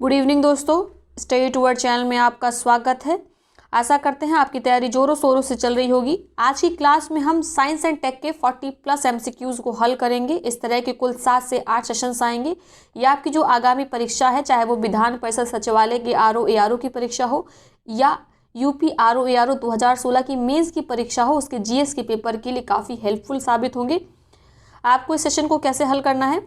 Good evening दोस्तों, study toward channel में आपका स्वागत है। आशा करते हैं आपकी तैयारी जोरों शोरों से चल रही होगी। आज की क्लास में हम साइंस एंड टेक के 40+ MCQs को हल करेंगे। इस तरह के कुल 7 से 8 सेशंस आएंगे। ये आपकी जो आगामी परीक्षा है, चाहे वो विधान परिषद सचिवालय की RO ARO की परीक्षा हो या यूपी RO ARO 2016 की मेंस की परीक्षा हो, उसके GS के पेपर के लिए काफ़ी हेल्पफुल साबित होंगे। आपको इस सेशन को कैसे हल करना है,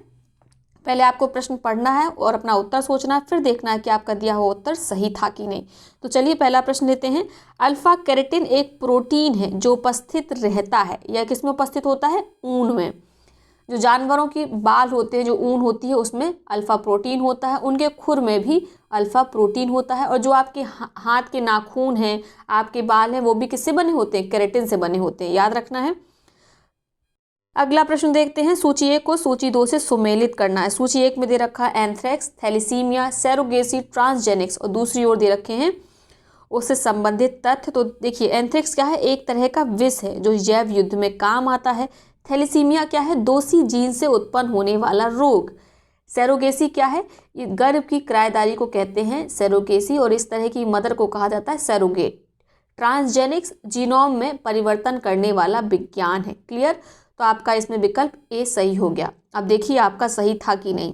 पहले आपको प्रश्न पढ़ना है और अपना उत्तर सोचना है, फिर देखना है कि आपका दिया हुआ उत्तर सही था कि नहीं। तो चलिए पहला प्रश्न लेते हैं। अल्फा केराटिन एक प्रोटीन है जो उपस्थित रहता है। यह किस में उपस्थित होता है? ऊन में। जो जानवरों की बाल होते हैं, जो ऊन होती है, उसमें अल्फा प्रोटीन होता है। उनके खुर में भी अल्फा प्रोटीन होता है। और जो आपके हाथ के नाखून हैं, आपके बाल हैं, वो भी किससे बने होते हैं? केराटिन से बने होते हैं, याद रखना है। अगला प्रश्न देखते हैं। सूची 1 को सूची 2 से सुमेलित करना है। सूची 1 में दे रखा है एंथ्रेक्स, थैलीसीमिया, सेरोगेसी, ट्रांसजेनिक्स, और दूसरी ओर दे रखे हैं उससे संबंधित तथ्य। तो देखिए, एंथ्रेक्स क्या है? एक तरह का विष है जो जैव युद्ध में काम आता है। थैलीसीमिया क्या है? दोषी जीन से उत्पन्न होने वाला रोग। सेरोगेसी क्या है? ये गर्भ की किराएदारी को कहते हैं सेरोगेसी, और इस तरह की मदर को कहा जाता है सेरोगेट। ट्रांसजेनिक्स जीनोम में परिवर्तन करने वाला विज्ञान है। क्लियर? तो आपका इसमें विकल्प ए सही हो गया। अब देखिए आपका सही था कि नहीं।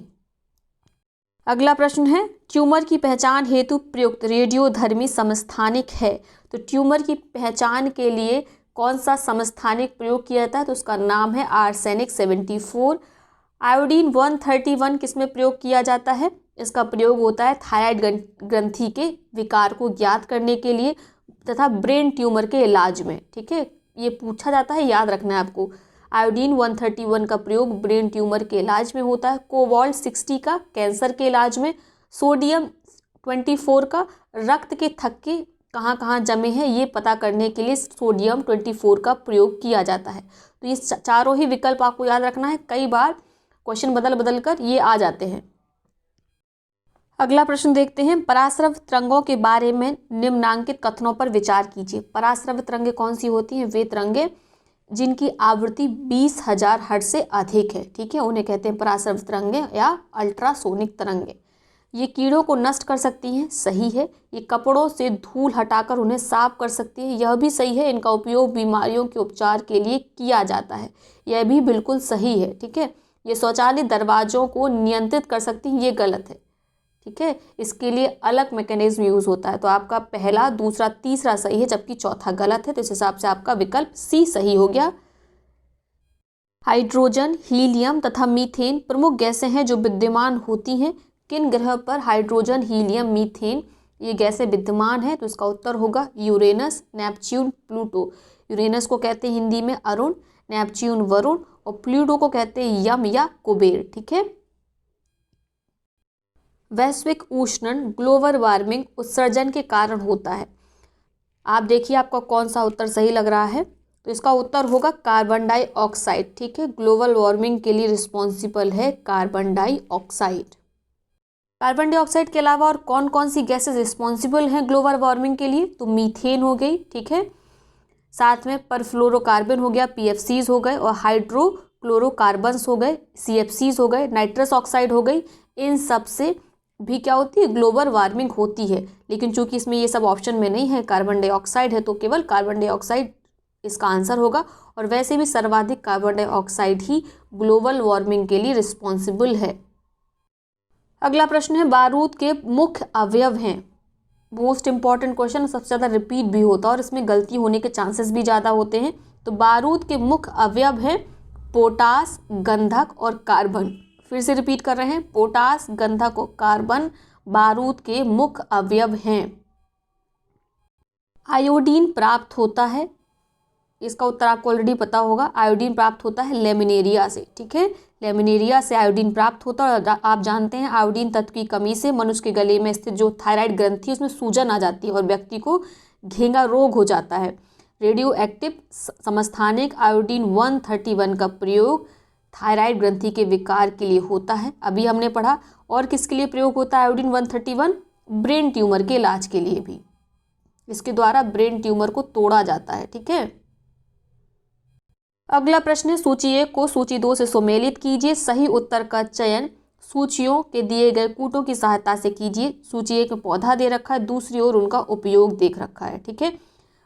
अगला प्रश्न है, ट्यूमर की पहचान हेतु प्रयुक्त रेडियोधर्मी समस्थानिक है। तो ट्यूमर की पहचान के लिए कौन सा समस्थानिक प्रयोग किया जाता है? तो उसका नाम है आर्सेनिक 74। आयोडीन 131 किसमें प्रयोग किया जाता है? इसका प्रयोग होता है थायराइड ग्रंथि के विकार को ज्ञात करने के लिए तथा ब्रेन ट्यूमर के इलाज में। ठीक है, ये पूछा जाता है, याद रखना है आपको। आयोडीन 131 का प्रयोग ब्रेन ट्यूमर के इलाज में होता है। कोबाल्ट 60 का कैंसर के इलाज में। सोडियम 24 का रक्त के थक्के कहाँ कहाँ जमे हैं ये पता करने के लिए सोडियम 24 का प्रयोग किया जाता है। तो ये चारों ही विकल्प आपको याद रखना है। कई बार क्वेश्चन बदल बदल कर ये आ जाते हैं। अगला प्रश्न देखते हैं। पराश्रव तरंगों के बारे में निम्नांकित कथनों पर विचार कीजिए। पराश्रव तरंगें कौन सी होती हैं? वे तरंगें जिनकी आवृत्ति 20,000 हर्ट्ज से अधिक है। ठीक है, उन्हें कहते हैं पराश्रव तरंगें या अल्ट्रासोनिक तरंगें। ये कीड़ों को नष्ट कर सकती हैं, सही है। ये कपड़ों से धूल हटाकर उन्हें साफ कर सकती है, यह भी सही है। इनका उपयोग बीमारियों के उपचार के लिए किया जाता है, यह भी बिल्कुल सही है। ठीक है, ये शौचालय दरवाजों को नियंत्रित कर सकती हैं, ये गलत है। ठीक है, इसके लिए अलग मैकेनिज्म यूज होता है। तो आपका पहला, दूसरा, तीसरा सही है, जबकि चौथा गलत है। तो इस हिसाब से आपका विकल्प सी सही हो गया। हाइड्रोजन, हीलियम तथा मीथेन प्रमुख गैसें हैं जो विद्यमान होती हैं। किन ग्रह पर हाइड्रोजन, हीलियम, मीथेन ये गैसें विद्यमान हैं? तो इसका उत्तर होगा यूरेनस, नेपच्यून, प्लूटो। यूरेनस को कहते हैं हिंदी में अरुण, नेपच्यून वरुण, और प्लूटो को कहते हैं यम या कुबेर। ठीक है। वैश्विक उष्णन, ग्लोबल वार्मिंग उत्सर्जन के कारण होता है। आप देखिए आपका कौन सा उत्तर सही लग रहा है। तो इसका उत्तर होगा कार्बन डाइऑक्साइड। ठीक है, ग्लोबल वार्मिंग के लिए रिस्पॉन्सिबल है कार्बन डाइऑक्साइड। कार्बन डाइऑक्साइड के अलावा और कौन कौन सी गैसेस रिस्पॉन्सिबल हैं ग्लोबल वार्मिंग के लिए? तो मीथेन हो गई, ठीक है, साथ में परफ्लोरोकार्बन हो गया, PFCs हो गए, और हाइड्रोक्लोरोकार्बन्स हो गए, CFCs हो गए, नाइट्रस ऑक्साइड हो गई। इन सब से भी क्या होती है? ग्लोबल वार्मिंग होती है। लेकिन चूंकि इसमें ये सब ऑप्शन में नहीं है, कार्बन डाइऑक्साइड है, तो केवल कार्बन डाइऑक्साइड इसका आंसर होगा। और वैसे भी सर्वाधिक कार्बन डाइऑक्साइड ही ग्लोबल वार्मिंग के लिए रिस्पॉन्सिबल है। अगला प्रश्न है, बारूद के मुख्य अवयव हैं। मोस्ट इंपॉर्टेंट क्वेश्चन, सबसे ज़्यादा रिपीट भी होता है और इसमें गलती होने के चांसेस भी ज़्यादा होते हैं। तो बारूद के मुख्य अवयव हैं पोटास, गंधक और कार्बन। फिर से रिपीट कर रहे हैं, पोटास, गंधक और कार्बन बारूद के मुख्य अवयव हैं। आयोडीन प्राप्त होता है, इसका उत्तर आपको ऑलरेडी पता होगा। आयोडीन प्राप्त होता है लेमिनेरिया से। ठीक है, लेमिनेरिया से आयोडीन प्राप्त होता है। और आप जानते हैं आयोडीन तत्व की कमी से मनुष्य के गले में स्थित जो थायराइड ग्रंथि उसमें सूजन आ जाती है और व्यक्ति को घेंगा रोग हो जाता है। रेडियो एक्टिव समस्थानिक आयोडीन 131 का प्रयोग थायराइड ग्रंथि के विकार के लिए होता है, अभी हमने पढ़ा। और किसके लिए प्रयोग होता है आयोडीन 131? ब्रेन ट्यूमर के इलाज के लिए भी। इसके द्वारा ब्रेन ट्यूमर को तोड़ा जाता है। ठीक है। अगला प्रश्न है, सूची 1 को सूची 2 से सुमेलित कीजिए। सही उत्तर का चयन सूचियों के दिए गए कूटों की सहायता से कीजिए। सूची एक में पौधा दे रखा है, दूसरी ओर उनका उपयोग देख रखा है। ठीक है,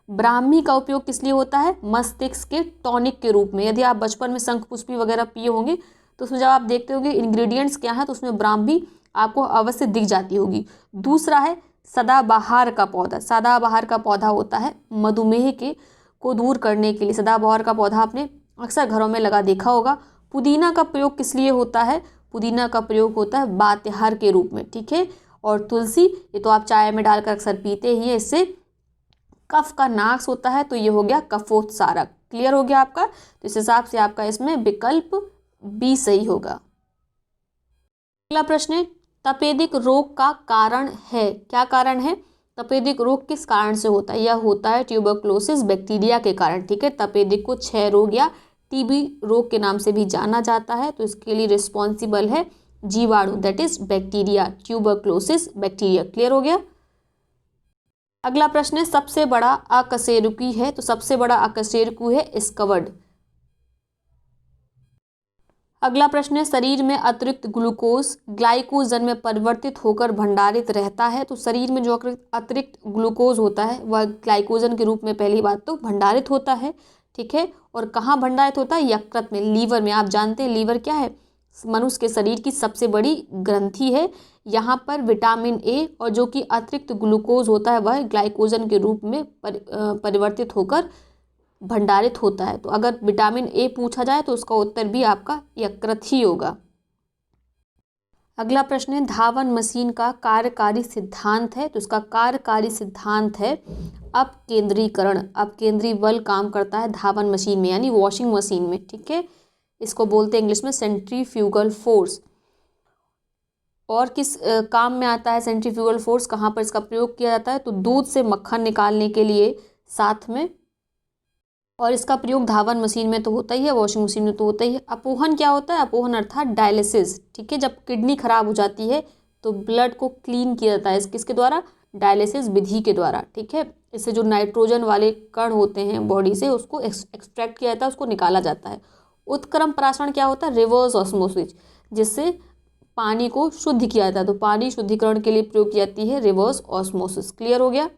ब्राह्मी का उपयोग किस लिए होता है? मस्तिष्क के टॉनिक के रूप में। यदि आप बचपन में शंखपुष्पी वगैरह पिए होंगे तो उसमें जब आप देखते होंगे इंग्रेडिएंट्स क्या है तो उसमें ब्राह्मी आपको अवश्य दिख जाती होगी। दूसरा है सदाबहार का पौधा। सदाबहार का पौधा होता है मधुमेह के को दूर करने के लिए। सदाबहार का पौधा आपने अक्सर घरों में लगा देखा होगा। पुदीना का प्रयोग किस लिए होता है? पुदीना का प्रयोग होता है बात्यहार के रूप में। ठीक है, और तुलसी ये तो आप चाय में डालकर अक्सर पीते ही हैं, इससे कफ का नाश होता है, तो ये हो गया कफोत्सारक। क्लियर हो गया आपका? तो इस हिसाब से आपका इसमें विकल्प बी सही होगा। अगला प्रश्न है तपेदिक रोग का कारण है। क्या कारण है? तपेदिक रोग किस कारण से होता है? यह होता है ट्यूबरक्लोसिस बैक्टीरिया के कारण। ठीक है, तपेदिक को क्षय रोग या टीबी रोग के नाम से भी जाना जाता है, तो इसके लिए रिस्पॉन्सिबल है जीवाणु, that is bacteria, tuberculosis bacteria. Clear हो गया? अगला प्रश्न है सबसे बड़ा अकशेरुकी है, तो सबसे बड़ा अकशेरुकी है स्क्वैड। अगला प्रश्न है शरीर में अतिरिक्त ग्लूकोज ग्लाइकोजन में परिवर्तित होकर भंडारित रहता है, तो शरीर में जो अतिरिक्त ग्लूकोज होता है वह ग्लाइकोजन के रूप में पहली बात तो भंडारित होता है। ठीक है, और कहाँ भंडारित होता है? यकृत में, लीवर में। आप जानते हैं लीवर क्या है? मनुष्य के शरीर की सबसे बड़ी ग्रंथि है। यहाँ पर विटामिन ए और जो कि अतिरिक्त ग्लूकोज होता है वह ग्लाइकोजन के रूप में परिवर्तित होकर भंडारित होता है। तो अगर विटामिन ए पूछा जाए तो उसका उत्तर भी आपका यकृत ही होगा। अगला प्रश्न है धावन मशीन का कार्यकारी सिद्धांत है, तो इसका कार्यकारी सिद्धांत है अपकेंद्रीकरण। अपकेंद्री बल काम करता है धावन मशीन में, यानी वॉशिंग मशीन में। ठीक है, इसको बोलते हैं इंग्लिश में सेंट्रीफ्यूगल फोर्स। और किस काम में आता है सेंट्रीफ्यूगल फोर्स? कहाँ पर इसका प्रयोग किया जाता है? तो दूध से मक्खन निकालने के लिए साथ में, और इसका प्रयोग धावन मशीन में तो होता ही है, वॉशिंग मशीन में तो होता ही है। अपोहन क्या होता है? अपोहन अर्थात डायलिसिस। ठीक है, जब किडनी खराब हो जाती है तो ब्लड को क्लीन किया जाता है किसके द्वारा? डायलिसिस विधि के द्वारा। ठीक है, इससे जो नाइट्रोजन वाले कण होते हैं बॉडी से उसको एक्सट्रैक्ट किया जाता है, उसको निकाला जाता है। उत्क्रम प्राशन क्या होता है? रिवर्स ऑस्मोसिस, जिससे पानी को शुद्ध किया जाता है। तो पानी शुद्धिकरण के लिए प्रयोग की जाती है रिवर्स ऑस्मोसिस। क्लियर हो गया?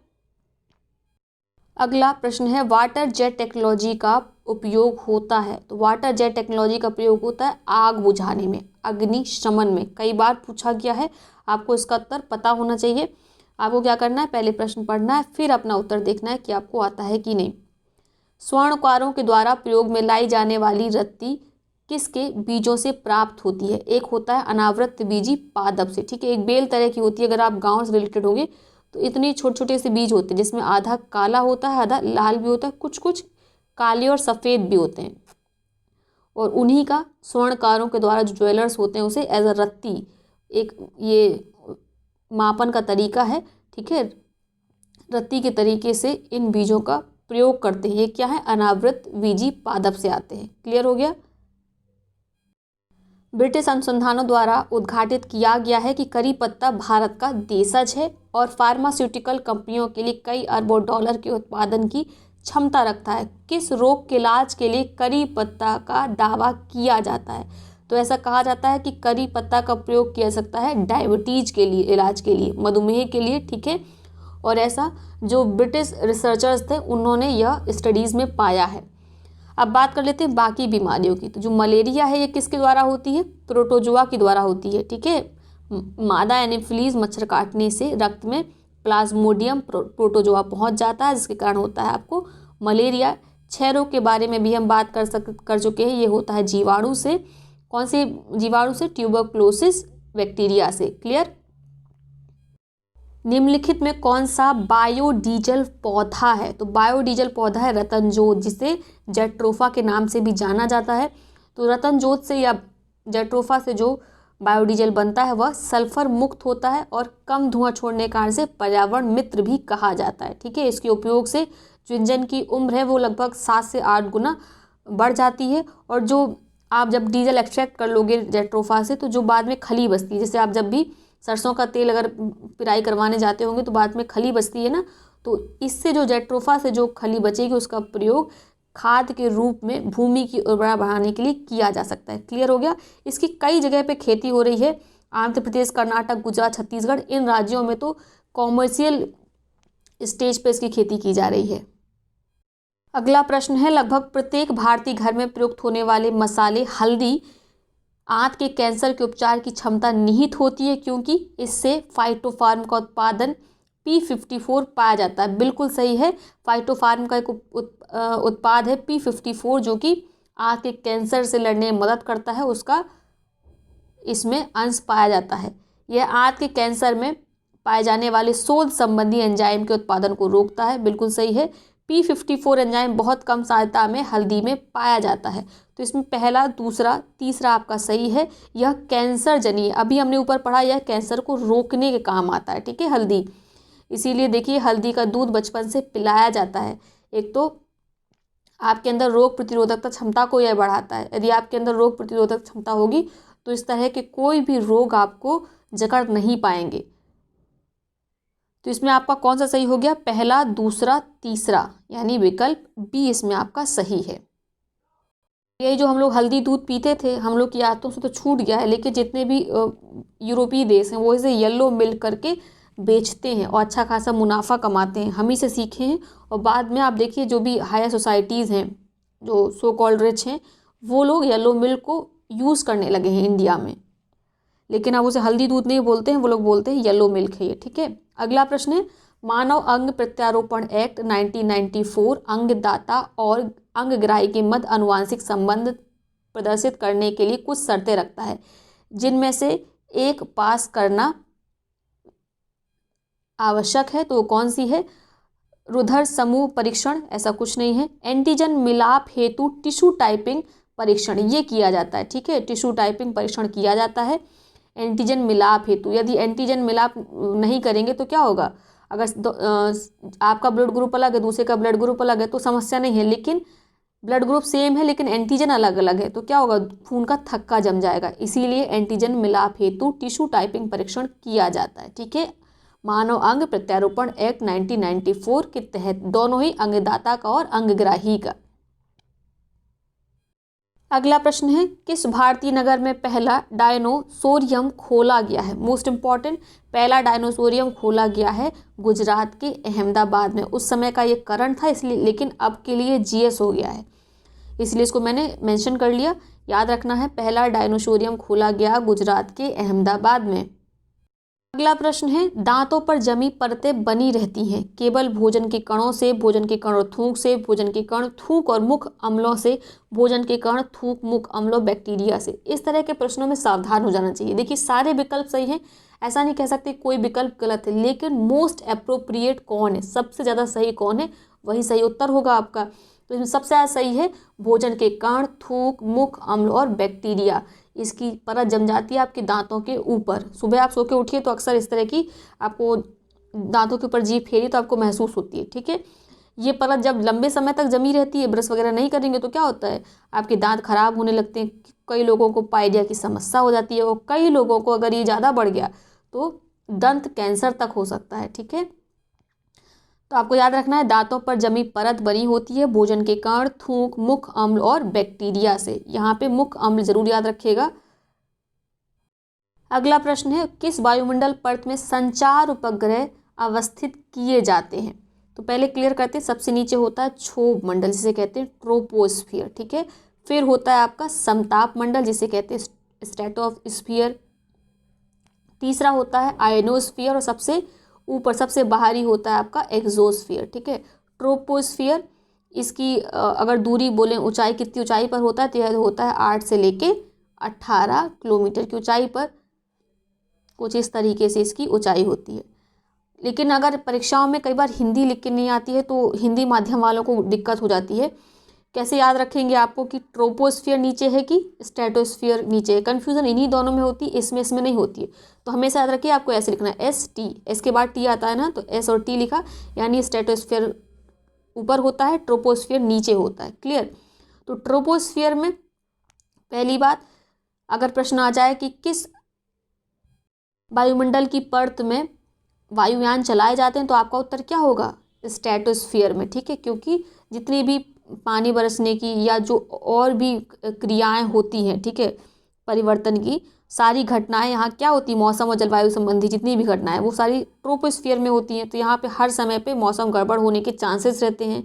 अगला प्रश्न है वाटर जेट टेक्नोलॉजी का उपयोग होता है, तो वाटर जेट टेक्नोलॉजी का प्रयोग होता है आग बुझाने में, अग्निशमन में। कई बार पूछा गया है, आपको इसका उत्तर पता होना चाहिए। आपको क्या करना है? पहले प्रश्न पढ़ना है, फिर अपना उत्तर देखना है कि आपको आता है कि नहीं। स्वर्णकारों के द्वारा प्रयोग में लाई जाने वाली रत्ती किसके बीजों से प्राप्त होती है? एक होता है अनावृत बीजी पादप से। ठीक है, एक बेल तरह की होती है। अगर आप गाँव से रिलेटेड होंगे तो इतने छोटे छोटे से बीज होते हैं जिसमें आधा काला होता है, आधा लाल भी होता है, कुछ कुछ काले और सफ़ेद भी होते हैं। और उन्हीं का स्वर्णकारों के द्वारा जो ज्वेलर्स होते हैं उसे एज अ रत्ती, एक ये मापन का तरीका है। ठीक है, रत्ती के तरीके से इन बीजों का प्रयोग करते हैं। ये क्या है? अनावृत बीजी पादप से आते हैं। क्लियर हो गया? ब्रिटिश अनुसंधानों द्वारा उद्घाटित किया गया है कि करी पत्ता भारत का देशज है और फार्मास्यूटिकल कंपनियों के लिए कई अरबों डॉलर के उत्पादन की क्षमता रखता है। किस रोग के इलाज के लिए करी पत्ता का दावा किया जाता है? तो ऐसा कहा जाता है कि करी पत्ता का प्रयोग किया सकता है डायबिटीज के लिए, इलाज के लिए, मधुमेह के लिए। ठीक है, और ऐसा जो ब्रिटिश रिसर्चर्स थे उन्होंने यह स्टडीज़ में पाया है। अब बात कर लेते हैं बाकी बीमारियों की। तो जो मलेरिया है ये किसके द्वारा होती है? प्रोटोजोआ के द्वारा होती है। ठीक है, मादा एनोफिलीज मच्छर काटने से रक्त में प्लाज्मोडियम प्रोटोजोआ पहुंच जाता है, जिसके कारण होता है आपको मलेरिया। क्षय रोग के बारे में भी हम बात कर चुके हैं। ये होता है जीवाणु से। कौन से जीवाणु से? ट्यूबरक्लोसिस बैक्टीरिया से। क्लियर? निम्नलिखित में कौन सा बायोडीजल पौधा है? तो बायोडीजल पौधा है रतनजोत, जिसे जेट्रोफा के नाम से भी जाना जाता है। तो रतनजोत से या जेट्रोफा से जो बायोडीजल बनता है वह सल्फर मुक्त होता है और कम धुआं छोड़ने के कारण से पर्यावरण मित्र भी कहा जाता है। ठीक है, इसके उपयोग से जो इंजन की उम्र है वो लगभग 7 से 8 गुना बढ़ जाती है। और जो आप जब डीजल एक्सट्रैक्ट कर लोगे जेट्रोफा से तो जो बाद में खली बचती है, जैसे आप जब भी सरसों का तेल अगर पिराई करवाने जाते होंगे तो बाद में खली बचती है ना, तो इससे जो जेट्रोफा से जो खली बचेगी उसका प्रयोग खाद के रूप में भूमि की उर्वरता बढ़ाने के लिए किया जा सकता है। क्लियर हो गया? इसकी कई जगह पे खेती हो रही है। आंध्र प्रदेश, कर्नाटक, गुजरात, छत्तीसगढ़, इन राज्यों में तो कॉमर्शियल स्टेज पे इसकी खेती की जा रही है। अगला प्रश्न है, लगभग प्रत्येक भारतीय घर में प्रयुक्त होने वाले मसाले हल्दी आंत के कैंसर के उपचार की क्षमता निहित होती है क्योंकि इससे फाइटोफार्म का उत्पादन P54 पाया जाता है। बिल्कुल सही है, फाइटोफार्म का एक उत्पाद है P54 जो कि आंत के कैंसर से लड़ने में मदद करता है, उसका इसमें अंश पाया जाता है। यह आंत के कैंसर में पाए जाने वाले शोध संबंधी एंजाइम के उत्पादन को रोकता है। बिल्कुल सही है, P54 एंजाइम बहुत कम सांद्रता में हल्दी में पाया जाता है। तो इसमें पहला, दूसरा, तीसरा आपका सही है। यह कैंसर जनीय, अभी हमने ऊपर पढ़ा, यह कैंसर को रोकने के काम आता है, ठीक है, हल्दी। इसीलिए देखिए हल्दी का दूध बचपन से पिलाया जाता है। एक तो आपके अंदर रोग प्रतिरोधकता क्षमता को यह बढ़ाता है। यदि आपके अंदर रोग प्रतिरोधक क्षमता होगी तो इस तरह के कोई भी रोग आपको जकड़ नहीं पाएंगे। तो इसमें आपका कौन सा सही हो गया? पहला, दूसरा, तीसरा, यानी विकल्प बी इसमें आपका सही है। यही जो हम लोग हल्दी दूध पीते थे, हम लोग की आदतों से तो छूट गया है, लेकिन जितने भी यूरोपीय देश हैं वो इसे येलो मिल्क करके बेचते हैं और अच्छा खासा मुनाफा कमाते हैं। हम ही से सीखे हैं। और बाद में आप देखिए जो भी हायर सोसाइटीज़ हैं, जो सो कॉल्ड रिच हैं, वो लोग येलो मिल्क को यूज़ करने लगे हैं इंडिया में, लेकिन अब उसे हल्दी दूध नहीं बोलते हैं, वो लोग बोलते हैं येलो मिल्क है ये, ठीक है। अगला प्रश्न है, मानव अंग प्रत्यारोपण एक्ट 1994 अंगदाता और अंगग्राही के मध्य आनुवांशिक संबंध प्रदर्शित करने के लिए कुछ शर्तें रखता है, जिनमें से एक पास करना आवश्यक है। तो कौन सी है? रुधिर समूह परीक्षण, ऐसा कुछ नहीं है। एंटीजन मिलाप हेतु टिश्यू टाइपिंग परीक्षण, ये किया जाता है, ठीक है, टिश्यू टाइपिंग परीक्षण किया जाता है एंटीजन मिलाप हेतु। यदि एंटीजन मिलाप नहीं करेंगे तो क्या होगा? अगर आपका ब्लड ग्रुप अलग है, दूसरे का ब्लड ग्रुप अलग है तो समस्या नहीं है, लेकिन ब्लड ग्रुप सेम है लेकिन एंटीजन अलग अलग है तो क्या होगा? खून का थक्का जम जाएगा। इसीलिए एंटीजन मिलाप हेतु टिश्यू टाइपिंग परीक्षण किया जाता है, ठीक है। मानव अंग प्रत्यारोपण एक्ट 1994 के तहत दोनों ही अंगदाता का और अंगग्राही का। अगला प्रश्न है, किस भारतीय नगर में पहला डायनोसोरियम खोला गया है? मोस्ट इंपॉर्टेंट, पहला डायनोसोरियम खोला गया है गुजरात के अहमदाबाद में। उस समय का ये करण था इसलिए, लेकिन अब के लिए जीएस हो गया है, इसलिए इसको मैंने मेंशन कर लिया। याद रखना है, पहला डायनोसोरियम खोला गया गुजरात के अहमदाबाद में। अगला प्रश्न है, दांतों पर जमी परतें बनी रहती हैं केवल भोजन के कणों से, भोजन के कण और थूक से, भोजन के कण थूक और मुख अम्लों से, भोजन के कण थूक मुख अम्लों बैक्टीरिया से। इस तरह के प्रश्नों में सावधान हो जाना चाहिए। देखिए सारे विकल्प सही हैं, ऐसा नहीं कह सकते कोई विकल्प गलत है, लेकिन मोस्ट अप्रोप्रिएट कौन है, सबसे ज़्यादा सही कौन है, वही सही उत्तर होगा आपका। तो इसमें सबसे ज़्यादा सही है भोजन के कण, थूक, मुख अम्ल और बैक्टीरिया। इसकी परत जम जाती है आपके दांतों के ऊपर। सुबह आप सो के उठिए तो अक्सर इस तरह की आपको दांतों के ऊपर जीभ फेरी तो आपको महसूस होती है, ठीक है। ये परत जब लंबे समय तक जमी रहती है, ब्रश वगैरह नहीं करेंगे तो क्या होता है? आपके दांत खराब होने लगते हैं। कई लोगों को पाइडिया की समस्या हो जाती है और कई लोगों को अगर ये ज़्यादा बढ़ गया तो दंत कैंसर तक हो सकता है, ठीक है। तो आपको याद रखना है, दांतों पर जमी परत बनी होती है भोजन के कण, थूक, मुख अम्ल और बैक्टीरिया से। यहाँ पे मुख अम्ल जरूर याद रखिएगा। अगला प्रश्न है, किस वायुमंडल परत में संचार उपग्रह अवस्थित किए जाते हैं? तो पहले क्लियर करते हैं, सबसे नीचे होता है क्षोभ मंडल जिसे कहते हैं ट्रोपोस्फियर, ठीक है। फिर होता है आपका समताप मंडल जिसे कहते हैं स्ट्रेटोस्फियर। तीसरा होता है आयनोस्फियर और सबसे ऊपर सबसे बाहरी होता है आपका एक्सोस्फियर, ठीक है। ट्रोपोस्फियर, इसकी अगर दूरी बोलें, ऊंचाई कितनी ऊंचाई पर होता है तो यह होता है 8 से लेके 18 किलोमीटर की ऊंचाई पर, कुछ इस तरीके से इसकी ऊंचाई होती है। लेकिन अगर परीक्षाओं में कई बार हिंदी लिख के नहीं आती है तो हिंदी माध्यम वालों को दिक्कत हो जाती है। कैसे याद रखेंगे आपको कि ट्रोपोस्फियर नीचे है कि स्ट्रेटोस्फियर नीचे है? कन्फ्यूज़न इन्हीं दोनों में होती है, इसमें नहीं होती है। तो हमेशा याद रखिए आपको ऐसे लिखना है एस टी, एस के बाद टी आता है ना, तो एस और टी लिखा, यानी स्ट्रेटोस्फियर ऊपर होता है, ट्रोपोस्फियर नीचे होता है। क्लियर? तो ट्रोपोस्फियर में पहली बात, अगर प्रश्न आ जाए कि किस वायुमंडल की परत में वायुयान चलाए जाते हैं तो आपका उत्तर क्या होगा? स्ट्रेटोस्फियर में, ठीक है। क्योंकि जितनी भी पानी बरसने की या जो और भी क्रियाएं होती हैं, ठीक है, परिवर्तन की सारी घटनाएं यहाँ क्या होती है, मौसम और जलवायु संबंधी जितनी भी घटनाएं वो सारी ट्रोपोस्फीयर में होती हैं। तो यहाँ पे हर समय पे मौसम गड़बड़ होने के चांसेस रहते हैं,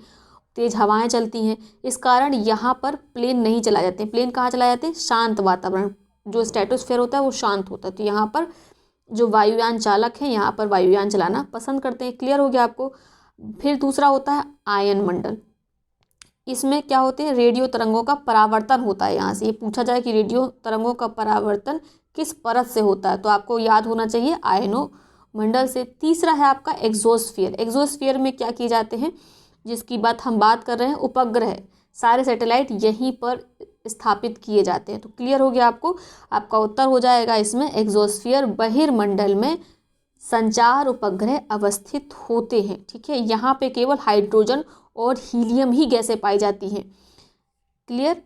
तेज़ हवाएं चलती हैं। इस कारण यहाँ पर प्लेन नहीं चलाए जाते हैं। प्लेन कहाँ चलाए जाते हैं? शांत वातावरण, जो स्ट्रेटोस्फीयर होता है वो शांत होता है। तो यहाँ पर जो वायुयान चालक हैं यहाँ पर वायुयान चलाना पसंद करते हैं। क्लियर हो गया आपको। फिर दूसरा होता है आयन मंडल। इसमें क्या होते हैं? रेडियो तरंगों का परावर्तन होता है। यहाँ से ये पूछा जाए कि रेडियो तरंगों का परावर्तन किस परत से होता है, तो आपको याद होना चाहिए आयनो मंडल से। तीसरा है आपका एक्सोस्फीयर। एक्सोस्फीयर में क्या किए जाते हैं, जिसकी बात हम बात कर रहे हैं, उपग्रह, सारे सैटेलाइट यहीं पर स्थापित किए जाते हैं। तो क्लियर हो गया आपको। आपका उत्तर हो जाएगा इसमें एक्सोस्फीयर। बहिर्मंडल में संचार उपग्रह अवस्थित होते हैं। ठीक है, यहाँ पे केवल हाइड्रोजन और हीलियम ही गैसें पाई जाती हैं। क्लियर।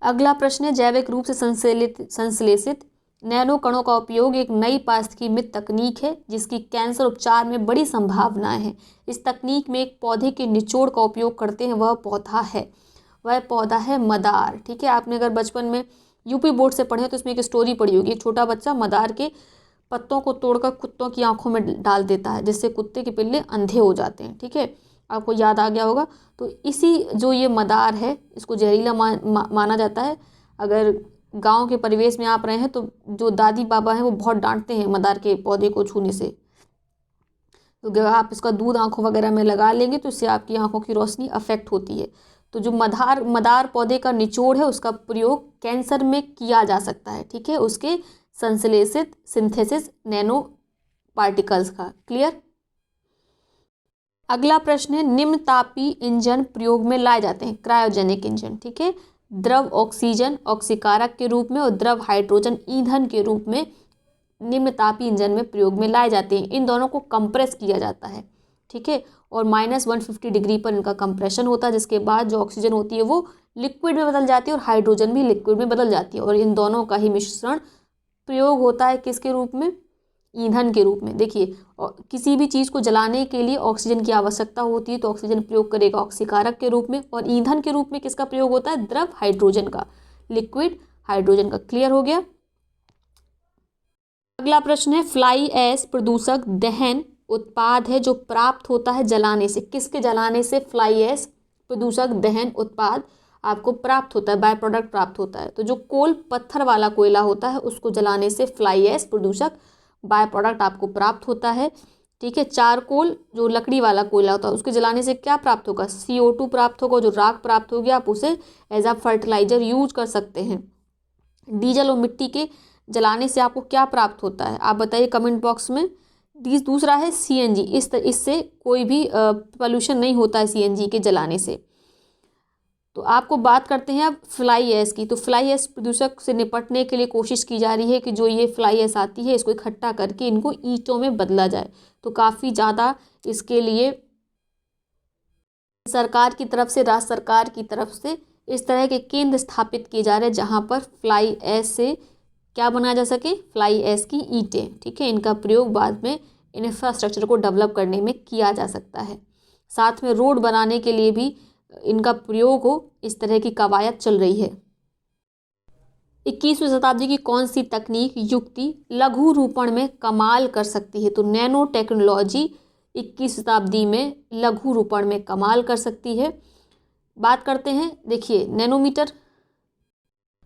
अगला प्रश्न है, जैविक रूप से संश्लेषित नैनो कणों का उपयोग एक नई पारिस्थितिकी मित्र तकनीक है जिसकी कैंसर उपचार में बड़ी संभावनाएं हैं। इस तकनीक में एक पौधे के निचोड़ का उपयोग करते हैं। वह पौधा है मदार। ठीक है, आपने अगर बचपन में यूपी बोर्ड से पढ़े तो इसमें एक स्टोरी पढ़ी होगी। एक छोटा बच्चा मदार के पत्तों को तोड़कर कुत्तों की आंखों में डाल देता है, जिससे कुत्ते के पिल्ले अंधे हो जाते हैं। ठीक है, आपको याद आ गया होगा। तो इसी जो ये मदार है इसको जहरीला माना जाता है। अगर गांव के परिवेश में आप रहे हैं तो जो दादी बाबा हैं वो बहुत डांटते हैं मदार के पौधे को छूने से। तो अगर आप इसका दूध आंखों वगैरह में लगा लेंगे तो इससे आपकी आंखों की रोशनी अफेक्ट होती है। तो जो मदार पौधे का निचोड़ है उसका प्रयोग कैंसर में किया जा सकता है। ठीक है, उसके संश्लेषित सिंथेसिस नैनो पार्टिकल्स का। क्लियर। अगला प्रश्न है, निम्न तापीय इंजन प्रयोग में लाए जाते हैं। Cryogenic engine. ठीक है, द्रव ऑक्सीजन ऑक्सीकारक के रूप में और द्रव हाइड्रोजन ईंधन के रूप में निम्न तापीय इंजन में प्रयोग में लाए जाते हैं। इन दोनों को कंप्रेस किया जाता है। ठीक है, और -150 डिग्री पर इनका कंप्रेशन होता है, जिसके बाद जो ऑक्सीजन होती है वो लिक्विड में बदल जाती है और हाइड्रोजन भी लिक्विड में बदल जाती है। और इन दोनों का ही मिश्रण प्रयोग होता है किसके रूप में? ईंधन के रूप में। देखिए, किसी भी चीज़ को जलाने के लिए ऑक्सीजन की आवश्यकता होती है तो ऑक्सीजन प्रयोग करेगा ऑक्सीकारक के रूप में, और ईंधन के रूप में किसका प्रयोग होता है? द्रव हाइड्रोजन का, लिक्विड हाइड्रोजन का। क्लियर हो गया। अगला प्रश्न है, फ्लाई ऐश प्रदूषक दहन उत्पाद है जो प्राप्त होता है जलाने से। किसके जलाने से फ्लाई ऐश प्रदूषक दहन उत्पाद आपको प्राप्त होता है, बाय प्रोडक्ट प्राप्त होता है? तो जो कोल पत्थर वाला कोयला होता है उसको जलाने से फ्लाई ऐश प्रदूषक बाय प्रोडक्ट आपको प्राप्त होता है। ठीक है, चारकोल जो लकड़ी वाला कोयला होता है उसके जलाने से क्या प्राप्त होगा? CO2 प्राप्त होगा। जो राख प्राप्त होगी आप उसे एज आ फर्टिलाइजर यूज कर सकते हैं। डीजल और मिट्टी के जलाने से आपको क्या प्राप्त होता है? आप बताइए कमेंट बॉक्स में। दूसरा है CNG। इससे कोई भी पोल्यूशन नहीं होता है CNG के जलाने से। तो आपको बात करते हैं अब फ्लाई ऐश की। तो फ्लाई ऐश प्रदूषक से निपटने के लिए कोशिश की जा रही है कि जो ये फ्लाई ऐश आती है इसको इकट्ठा करके इनको ईंटों में बदला जाए। तो काफ़ी ज़्यादा इसके लिए सरकार की तरफ से, राज्य सरकार की तरफ से इस तरह के केंद्र स्थापित किए जा रहे हैं जहाँ पर फ्लाई ऐश से क्या बनाया जा सके? फ्लाई ऐश की ईंटें। ठीक है, इनका प्रयोग बाद में इंफ्रास्ट्रक्चर को डेवलप करने में किया जा सकता है। साथ में रोड बनाने के लिए भी इनका प्रयोग हो, इस तरह की कवायद चल रही है। 21वीं शताब्दी की कौन सी तकनीक युक्ति लघु रूपण में कमाल कर सकती है? तो नैनो टेक्नोलॉजी 21वीं शताब्दी में लघु रूपण में कमाल कर सकती है। बात करते हैं, देखिए नैनोमीटर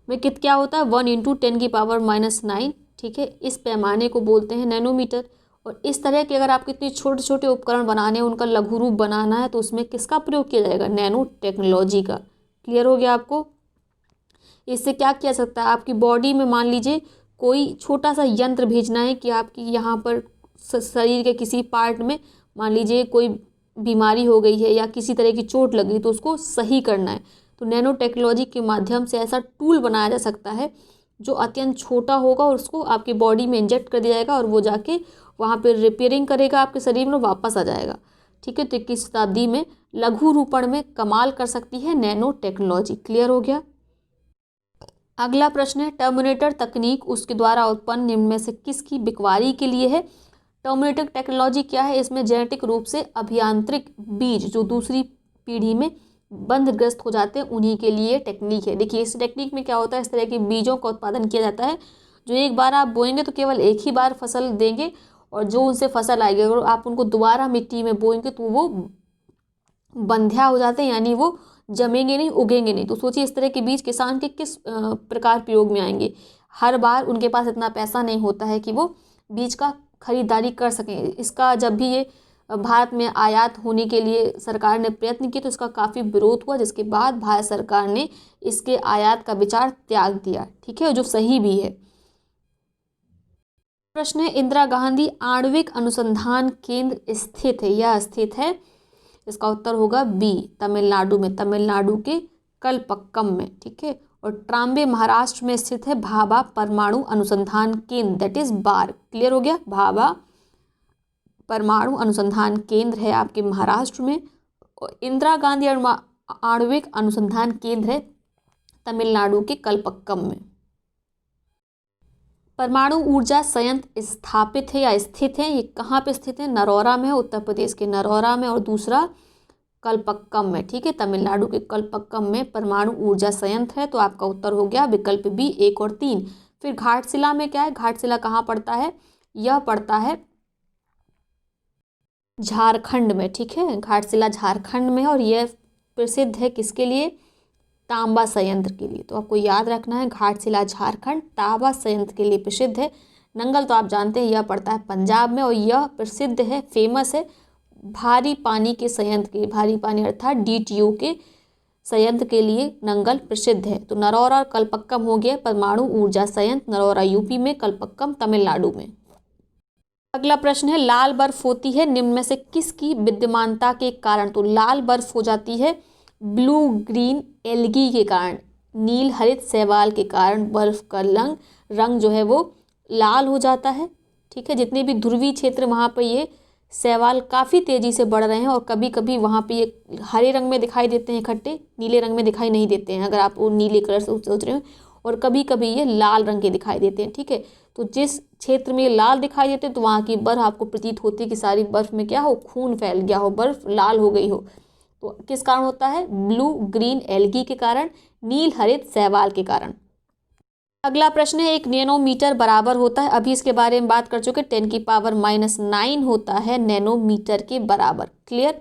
में क्या होता है? 1 × 10⁻⁹। ठीक है, इस पैमाने को बोलते हैं नैनोमीटर। और इस तरह के अगर आपको इतने छोटे छोटे उपकरण बनाने हैं, उनका लघु रूप बनाना है, तो उसमें किसका प्रयोग किया जाएगा? नैनो टेक्नोलॉजी का। क्लियर हो गया आपको। इससे क्या किया सकता है? आपकी बॉडी में मान लीजिए कोई छोटा सा यंत्र भेजना है कि आपकी यहाँ पर शरीर के किसी पार्ट में मान लीजिए कोई बीमारी हो गई है या किसी तरह की चोट लगी तो उसको सही करना है। तो नैनो टेक्नोलॉजी के माध्यम से ऐसा टूल बनाया जा सकता है जो अत्यंत छोटा होगा और उसको आपकी बॉडी में इंजेक्ट कर दिया जाएगा और वो जाके वहाँ पे रिपेयरिंग करेगा आपके शरीर में, वापस आ जाएगा। ठीक है, तो 21वीं शताब्दी में लघु रूपण में कमाल कर सकती है नैनो टेक्नोलॉजी। क्लियर हो गया। अगला प्रश्न है, टर्मिनेटर तकनीक उसके द्वारा उत्पन्न निम्न में से किसकी बिकवारी के लिए है? टर्मिनेटर टेक्नोलॉजी क्या है? इसमें जेनेटिक रूप से अभियांत्रिक बीज जो दूसरी पीढ़ी में बंधग्रस्त हो जाते हैं उन्हीं के लिए टेक्निक है। देखिए इस टेक्निक में क्या होता है, इस तरह के बीजों का उत्पादन किया जाता है जो एक बार आप बोएंगे तो केवल एक ही बार फसल देंगे, और जो उनसे फसल आएगी अगर आप उनको दोबारा मिट्टी में बोएंगे तो वो बंध्या हो जाते हैं, यानी वो जमेंगे नहीं, उगेंगे नहीं। तो सोचिए इस तरह के बीज किसान के किस प्रकार प्रयोग में आएंगे। हर बार उनके पास इतना पैसा नहीं होता है कि वो बीज का खरीदारी कर सकें। इसका जब भी ये भारत में आयात होने के लिए सरकार ने प्रयत्न किए तो इसका काफ़ी विरोध हुआ, जिसके बाद भारत सरकार ने इसके आयात का विचार त्याग दिया, ठीक है, जो सही भी है। प्रश्न है, इंदिरा गांधी आणविक अनुसंधान केंद्र स्थित है या स्थित है? इसका उत्तर होगा बी, तमिलनाडु में, तमिलनाडु के कलपक्कम में, ठीक है। और ट्राम्बे महाराष्ट्र में स्थित है भाभा परमाणु अनुसंधान केंद्र, दैट इज बार। क्लियर हो गया, भाभा परमाणु अनुसंधान केंद्र है आपके महाराष्ट्र में, और इंदिरा गांधी आणविक अनुसंधान केंद्र है तमिलनाडु के कलपक्कम में। परमाणु ऊर्जा संयंत्र स्थापित है या स्थित है, ये कहाँ पे स्थित है? नरौरा में है, उत्तर प्रदेश के नरौरा में, और दूसरा कलपक्कम में, ठीक है, तमिलनाडु के कलपक्कम में परमाणु ऊर्जा संयंत्र है। तो आपका उत्तर हो गया विकल्प बी, 1 और 3। फिर घाटशिला में क्या है? घाटशिला कहाँ पड़ता है? यह पड़ता है झारखंड में, ठीक है, घाटशिला झारखंड में, और यह प्रसिद्ध है किसके लिए? तांबा संयंत्र के लिए। तो आपको याद रखना है घाटशिला झारखंड तांबा संयंत्र के लिए प्रसिद्ध है। नंगल तो आप जानते हैं यह पड़ता है पंजाब में, और यह प्रसिद्ध है, फेमस है भारी पानी के संयंत्र के, भारी पानी अर्थात DTO के संयंत्र के लिए नंगल प्रसिद्ध है। तो नरौरा और कलपक्कम हो गया परमाणु ऊर्जा संयंत्र, नरौरा यूपी में, कलपक्कम तमिलनाडु में। अगला प्रश्न है, लाल बर्फ होती है निम्न में से किसकी विद्यमानता के कारण? तो लाल बर्फ हो जाती है ब्लू ग्रीन एल्गी के कारण, नील हरित शैवाल के कारण बर्फ का रंग जो है वो लाल हो जाता है, ठीक है। जितने भी ध्रुवीय क्षेत्र वहाँ पर ये शैवाल काफ़ी तेज़ी से बढ़ रहे हैं, और कभी कभी वहाँ पे ये हरे रंग में दिखाई देते हैं इकट्ठे, नीले रंग में दिखाई नहीं देते हैं अगर आप वो नीले कलर से सोच रहे हो, और कभी कभी ये लाल रंग के दिखाई देते हैं, ठीक है। तो जिस क्षेत्र में ये लाल दिखाई देते हैं तो वहाँ की बर्फ आपको प्रतीत होती है कि सारी बर्फ में क्या हो, खून फैल गया हो, बर्फ लाल हो गई हो। तो किस कारण होता है? ब्लू ग्रीन एल्गी के कारण, नील हरित शैवाल के कारण। अगला प्रश्न है, 1 नैनोमीटर बराबर होता है, अभी इसके बारे में बात कर चुके, 10⁻⁹ होता है नैनोमीटर के बराबर। क्लियर।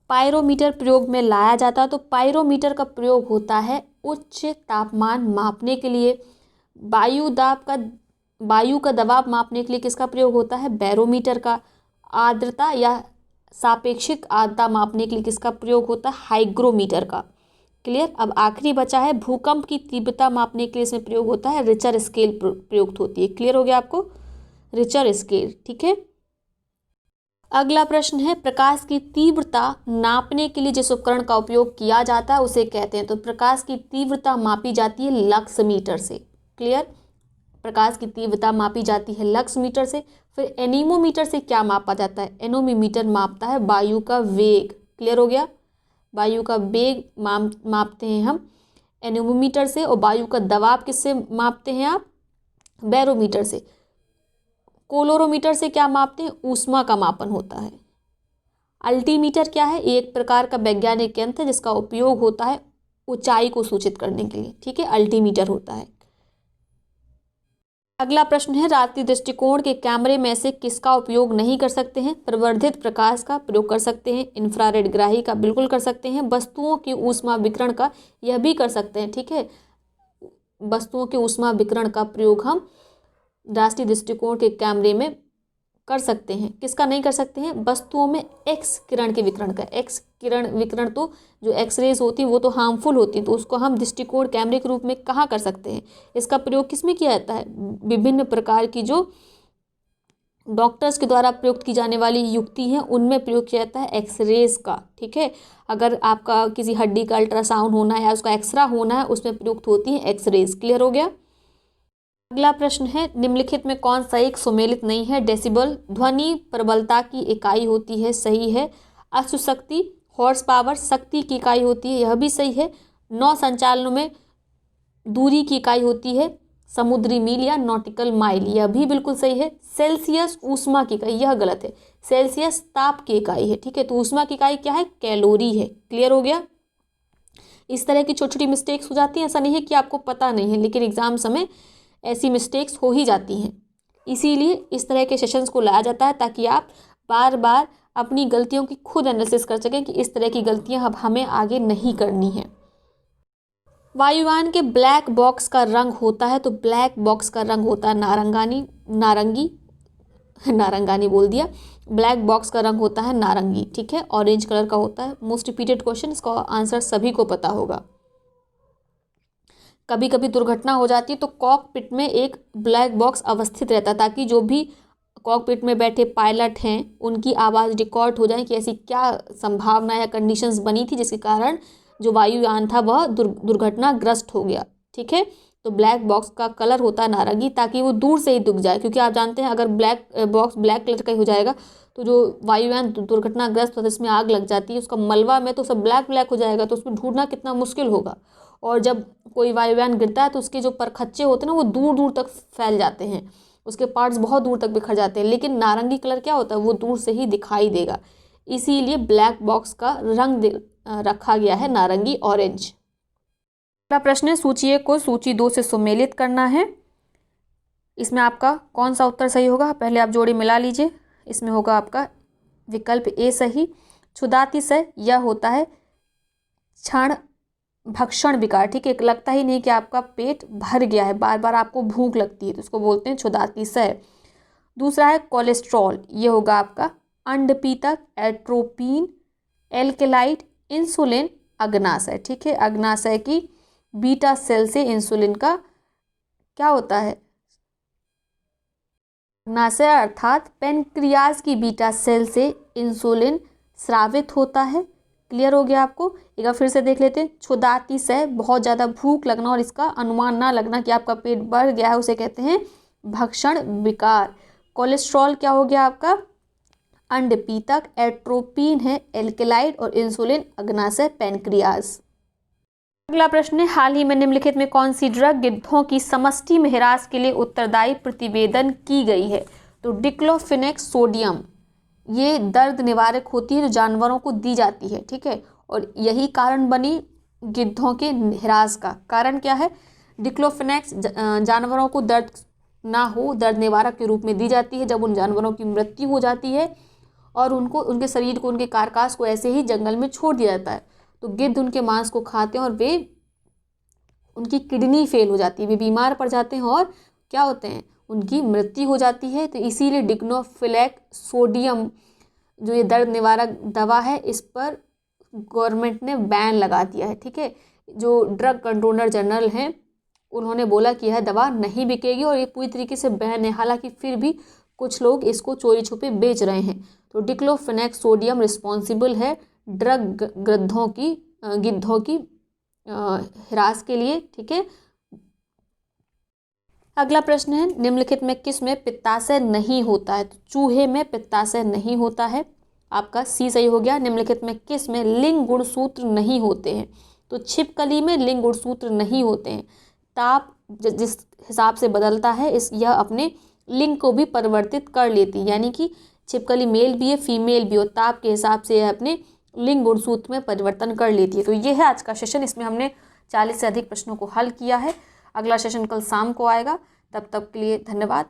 पायरोमीटर प्रयोग में लाया जाता है, तो पायरोमीटर का प्रयोग होता है उच्च तापमान मापने के लिए। वायु का दबाव मापने के लिए किसका प्रयोग होता है? बैरोमीटर का। आर्द्रता या सापेक्षिक आर्द्रता मापने के लिए किसका प्रयोग होता है? हाइग्रोमीटर का। क्लियर। अब आखिरी बचा है, भूकंप की तीव्रता मापने के लिए इसमें प्रयोग होता है रिचर स्केल प्रयुक्त होती है। क्लियर हो गया आपको? रिचर स्केल, ठीक है। अगला प्रश्न है, प्रकाश की तीव्रता नापने के लिए जिस उपकरण का उपयोग किया जाता है उसे कहते हैं? तो प्रकाश की तीव्रता मापी जाती है लक्स मीटर से। क्लियर। प्रकाश की तीव्रता मापी जाती है लक्स मीटर से। फिर एनीमोमीटर से क्या मापा जाता है? एनोमीटर मापता है वायु का वेग। क्लियर हो गया? वायु का वेग मापते हैं हम एनीमोमीटर से, और वायु का दबाव किससे मापते हैं आप? बैरोमीटर से। कोलोरोमीटर से क्या मापते हैं? ऊष्मा का मापन होता है। अल्टीमीटर क्या है? एक प्रकार का वैज्ञानिक यंत्र है जिसका उपयोग होता है ऊंचाई को सूचित करने के लिए, ठीक है, अल्टीमीटर होता है। अगला प्रश्न है, रात्रि दृष्टिकोण के कैमरे में से किसका उपयोग नहीं कर सकते हैं? प्रवर्धित प्रकाश का प्रयोग कर सकते हैं, इंफ्रारेड ग्राही का बिल्कुल कर सकते हैं, वस्तुओं के ऊष्मा विकिरण का यह भी कर सकते हैं, ठीक है। वस्तुओं के ऊष्मा विकिरण का प्रयोग हम राष्ट्रीय दृष्टिकोण के कैमरे में कर सकते हैं। किसका नहीं कर सकते हैं? वस्तुओं में एक्स किरण के विकिरण का। एक्स किरण विकिरण तो जो एक्सरेज होती है वो तो हार्मफुल होती है, तो उसको हम दृष्टिकोण कैमरे के रूप में कहाँ कर सकते हैं? इसका प्रयोग किस में किया जाता है? विभिन्न प्रकार की जो डॉक्टर्स के द्वारा प्रयुक्त की जाने वाली युक्ति हैं उनमें प्रयोग किया जाता है एक्सरेज का, ठीक है। अगर आपका किसी हड्डी का अल्ट्रासाउंड होना है या उसका एक्सरा होना है उसमें प्रयुक्त होती है एक्सरेज। क्लियर हो गया? अगला प्रश्न है, निम्नलिखित में कौन सा एक सुमेलित नहीं है? डेसिबल ध्वनि प्रबलता की इकाई होती है, सही है। अश्वशक्ति हॉर्स पावर शक्ति की इकाई होती है, यह भी सही है। नौ संचालनों में दूरी की इकाई होती है समुद्री मील या नॉटिकल माइल, यह भी बिल्कुल सही है। सेल्सियस ऊष्मा की इकाई, यह गलत है। सेल्सियस ताप की इकाई है, ठीक है। तो ऊष्मा की इकाई क्या है, कैलोरी है। क्लियर हो गया। इस तरह की छोटी छोटी मिस्टेक्स हो जाती हैं, ऐसा नहीं है कि आपको पता नहीं है, लेकिन एग्जाम समय ऐसी मिस्टेक्स हो ही जाती हैं। इसीलिए इस तरह के सेशंस को लाया जाता है ताकि आप बार बार अपनी गलतियों की खुद एनालिसिस कर सकें कि इस तरह की गलतियां अब हमें आगे नहीं करनी है। वायुयान के ब्लैक बॉक्स का रंग होता है, तो ब्लैक बॉक्स का रंग होता है नारंगानी बोल दिया। ब्लैक बॉक्स का रंग होता है नारंगी, ठीक है, ऑरेंज कलर का होता है। मोस्ट रिपीटेड क्वेश्चन, इसका आंसर सभी को पता होगा। कभी कभी दुर्घटना हो जाती है तो कॉकपिट में एक ब्लैक बॉक्स अवस्थित रहता है ताकि जो भी कॉकपिट में बैठे पायलट हैं उनकी आवाज़ रिकॉर्ड हो जाए कि ऐसी क्या संभावना या कंडीशंस बनी थी जिसके कारण जो वायुयान था वह दुर्घटनाग्रस्त हो गया, ठीक है। तो ब्लैक बॉक्स का कलर होता है नारंगी ताकि वो दूर से ही दिख जाए, क्योंकि आप जानते हैं अगर ब्लैक बॉक्स ब्लैक कलर का ही हो जाएगा तो जो वायुयान दुर्घटनाग्रस्त होता है, इसमें आग लग जाती है, उसका मलबा में तो सब ब्लैक ब्लैक हो जाएगा, तो उसमें ढूंढना कितना मुश्किल होगा। और जब कोई वायुयान गिरता है तो उसके जो परखच्चे होते हैं ना वो दूर दूर तक फैल जाते हैं, उसके पार्ट्स बहुत दूर तक बिखर जाते हैं। लेकिन नारंगी कलर क्या होता है, वो दूर से ही दिखाई देगा, इसीलिए ब्लैक बॉक्स का रंग रखा गया है नारंगी, ऑरेंज। अगला प्रश्न है, सूची 1 को सूची 2 से सुमेलित करना है। इसमें आपका कौन सा उत्तर सही होगा, पहले आप जोड़ी मिला लीजिए। इसमें होगा आपका विकल्प ए सही। क्षुधातिशय यह होता है क्षण भक्षण विकार, ठीक है, लगता ही नहीं कि आपका पेट भर गया है, बार बार आपको भूख लगती है, तो इसको बोलते हैं क्षुधातिशय। दूसरा है कोलेस्ट्रॉल, ये होगा आपका अंडपीतक, एट्रोपिन, एल्केलाइट, इंसुलिन, अग्नाशय, ठीक है। अग्नाशय की बीटा सेल से इंसुलिन का क्या होता है, अग्नाशय अर्थात पेनक्रियाज की बीटा सेल से इंसुलिन स्रावित होता है। क्लियर हो गया आपको। एक बार फिर से देख लेते हैं। क्षुधातिशय बहुत ज़्यादा भूख लगना और इसका अनुमान ना लगना कि आपका पेट भर गया है, उसे कहते हैं भक्षण विकार। कोलेस्ट्रॉल क्या हो गया आपका, अंडपीतक, एट्रोपिन है एल्केलाइड, और इंसुलिन अग्नाशय पेनक्रियाज। अगला प्रश्न है, हाल ही में निम्नलिखित में कौन सी ड्रग गिद्धों की समष्टि में ह्रास के लिए उत्तरदायी प्रतिवेदन की गई है। तो डिक्लोफिनेक सोडियम, ये दर्द निवारक होती है जो जानवरों को दी जाती है, ठीक है, और यही कारण बनी गिद्धों के ह्रास का। कारण क्या है, डिक्लोफिनेक्स जानवरों को दर्द ना हो, दर्द निवारक के रूप में दी जाती है जब उन जानवरों की मृत्यु हो जाती है और उनको उनके शरीर को, उनके कारकास को ऐसे ही जंगल में छोड़ दिया जाता है, तो गिद्ध उनके मांस को खाते हैं और वे उनकी किडनी फेल हो जाती है, वे बीमार पड़ जाते हैं और क्या होते हैं, उनकी मृत्यु हो जाती है। तो इसीलिए डिक्लोफिनेक सोडियम जो ये दर्द निवारक दवा है, इस पर गवर्नमेंट ने बैन लगा दिया है, ठीक है। जो ड्रग कंट्रोलर जनरल हैं उन्होंने बोला कि यह दवा नहीं बिकेगी और ये पूरी तरीके से बैन है, हालांकि फिर भी कुछ लोग इसको चोरी छुपे बेच रहे हैं। तो डिक्लोफिनेक सोडियम रिस्पॉन्सिबल है ड्रग गिद्धों की ह्रास के लिए, ठीक है। अगला प्रश्न है, निम्नलिखित में किस में पित्ताशय नहीं होता है। तो चूहे में पित्ताशय नहीं होता है, आपका सी सही हो गया। निम्नलिखित में किस में लिंग गुणसूत्र नहीं होते हैं। तो छिपकली में लिंग गुणसूत्र नहीं होते हैं। ताप जिस हिसाब से बदलता है यह अपने लिंग को भी परिवर्तित कर लेती है, यानी कि छिपकली मेल भी है फीमेल भी हो, ताप के हिसाब से यह अपने लिंग गुणसूत्र में परिवर्तन कर लेती है। तो ये है आज का सेशन, इसमें हमने 40 से अधिक प्रश्नों को हल किया है। अगला सेशन कल शाम को आएगा, तब तक के लिए धन्यवाद।